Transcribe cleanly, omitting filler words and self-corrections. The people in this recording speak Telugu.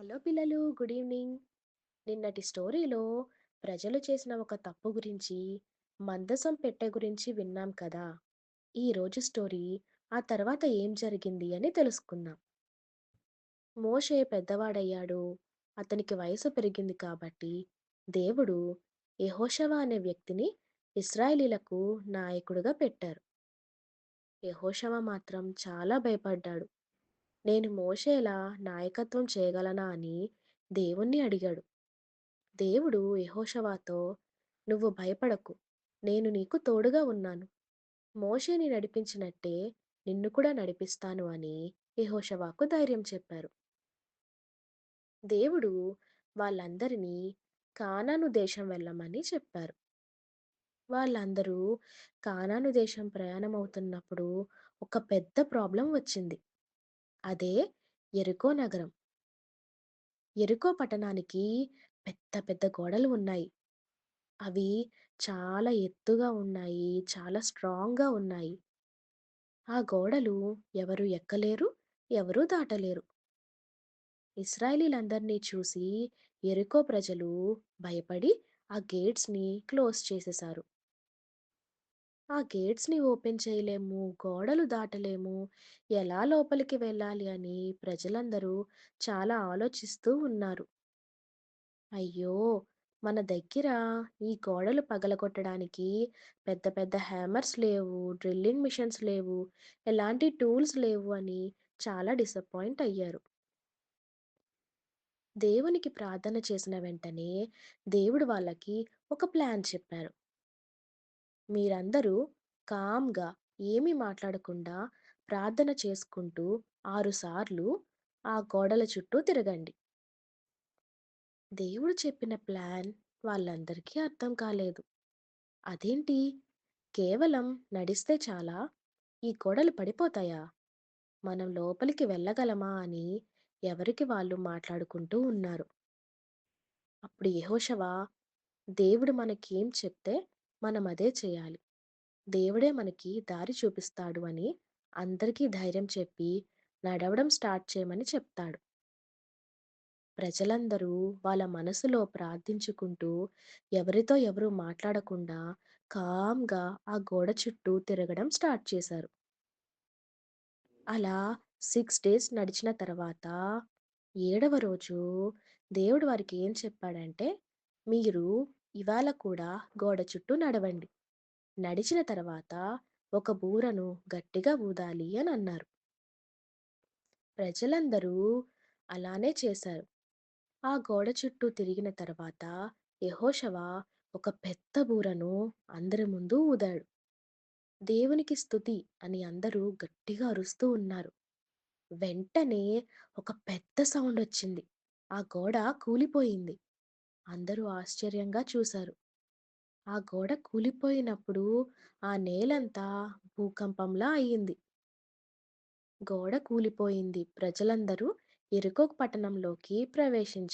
హలో పిల్లలు, గుడ్ ఈవినింగ్. నిన్నటి స్టోరీలో ప్రజలు చేసిన ఒక తప్పు గురించి, మందసం పెట్టె గురించి విన్నాం కదా. ఈ రోజు స్టోరీ ఆ తర్వాత ఏం జరిగింది అని తెలుసుకుందాం. మోషే పెద్దవాడయ్యాడు. అతనికి వయసు పెరిగింది కాబట్టి దేవుడు యెహోషువ అనే వ్యక్తిని ఇశ్రాయేలీలకు నాయకుడిగా పెట్టారు. యెహోషువ మాత్రం చాలా భయపడ్డాడు. నేను మోషేలా నాయకత్వం చేయగలనా అని దేవుణ్ణి అడిగాడు. దేవుడు యెహోషువతో, "నువ్వు భయపడకు. నేను నీకు తోడుగా ఉన్నాను. మోషేని నడిపించినట్టే నిన్ను కూడా నడిపిస్తాను" అని యెహోషువకు ధైర్యం చెప్పారు. దేవుడు వాళ్ళందరినీ కానాను దేశం వెళ్ళమని చెప్పారు. వాళ్ళందరూ కానాను దేశం ప్రయాణమవుతున్నప్పుడు ఒక పెద్ద ప్రాబ్లం వచ్చింది. అదే యెరికో నగరం. యెరికో పట్టణానికి పెద్ద పెద్ద గోడలు ఉన్నాయి. అవి చాలా ఎత్తుగా ఉన్నాయి. చాలా స్ట్రాంగ్‌గా ఉన్నాయి. ఆ గోడలు ఎవరు ఎక్కలేరు, ఎవరు దాటలేరు. ఇశ్రాయేలీలందరినీ చూసి యెరికో ప్రజలు భయపడి ఆ గేట్స్‌ని క్లోజ్ చేసేశారు. ఆ గేట్స్‌ని ఓపెన్ చేయలేము, గోడలు దాటలేము, ఎలా లోపలికి వెళ్ళాలి అని ప్రజలందరూ చాలా ఆలోచిస్తూ ఉన్నారు. అయ్యో! మన దగ్గర ఈ గోడలు పగలగొట్టడానికి పెద్ద పెద్ద హ్యామర్స్ లేవు, డ్రిల్లింగ్ మిషన్స్ లేవు, ఎలాంటి టూల్స్ లేవు అని చాలా డిసప్పాయింట్ అయ్యారు. దేవునికి ప్రార్థన చేసిన వెంటనే దేవుడు వాళ్ళకి ఒక ప్లాన్ చెప్పారు. మీరందరూ కామ్‌గా ఏమీ మాట్లాడకుండా ప్రార్థన చేసుకుంటూ 6 సార్లు ఆ గోడల చుట్టూ తిరగండి. దేవుడు చెప్పిన ప్లాన్ వాళ్ళందరికీ అర్థం కాలేదు. అదేంటి? కేవలం నడిస్తే చాలా? ఈ గోడలు పడిపోతాయా? మనం లోపలికి వెళ్ళగలమా అని ఎవరికి వాళ్ళు మాట్లాడుకుంటూ ఉన్నారు. అప్పుడు యెహోషువ, దేవుడు మనకేం చెప్తే మనం అదే చేయాలి. దేవుడే మనకి దారి చూపిస్తాడు అని అందరికీ ధైర్యం చెప్పి నడవడం స్టార్ట్ చేయమని చెప్తాడు. ప్రజలందరూ వాళ్ళ మనసులో ప్రార్థించుకుంటూ ఎవరితో ఎవరు మాట్లాడకుండా కామ్‌గా ఆ గోడ చుట్టూ తిరగడం స్టార్ట్ చేశారు. అలా 6 డేస్ నడిచిన తర్వాత ఏడవ రోజు దేవుడు వారికి ఏం చెప్పాడంటే, "మీరు ఇవాళ కూడా గోడ చుట్టూ నడవండి. నడిచిన తర్వాత ఒక బూరను గట్టిగా ఊదాలి" అని అన్నారు. ప్రజలందరూ అలానే చేశారు. ఆ గోడ చుట్టూ తిరిగిన తర్వాత యెహోషువ ఒక పెద్ద బూరను అందరి ముందు ఊదాడు. దేవునికి స్తుతి అని అందరూ గట్టిగా అరుస్తూ ఉన్నారు. వెంటనే ఒక పెద్ద సౌండ్ వచ్చింది. ఆ గోడ కూలిపోయింది. అందరూ ఆశ్చర్యంగా చూశారు. ఆ గోడ కూలిపోయినప్పుడు ఆ నేలంతా భూకంపంలా అయింది. గోడ కూలిపోయింది. ప్రజలందరూ యెరికో పట్టణంలోకి ప్రవేశించారు.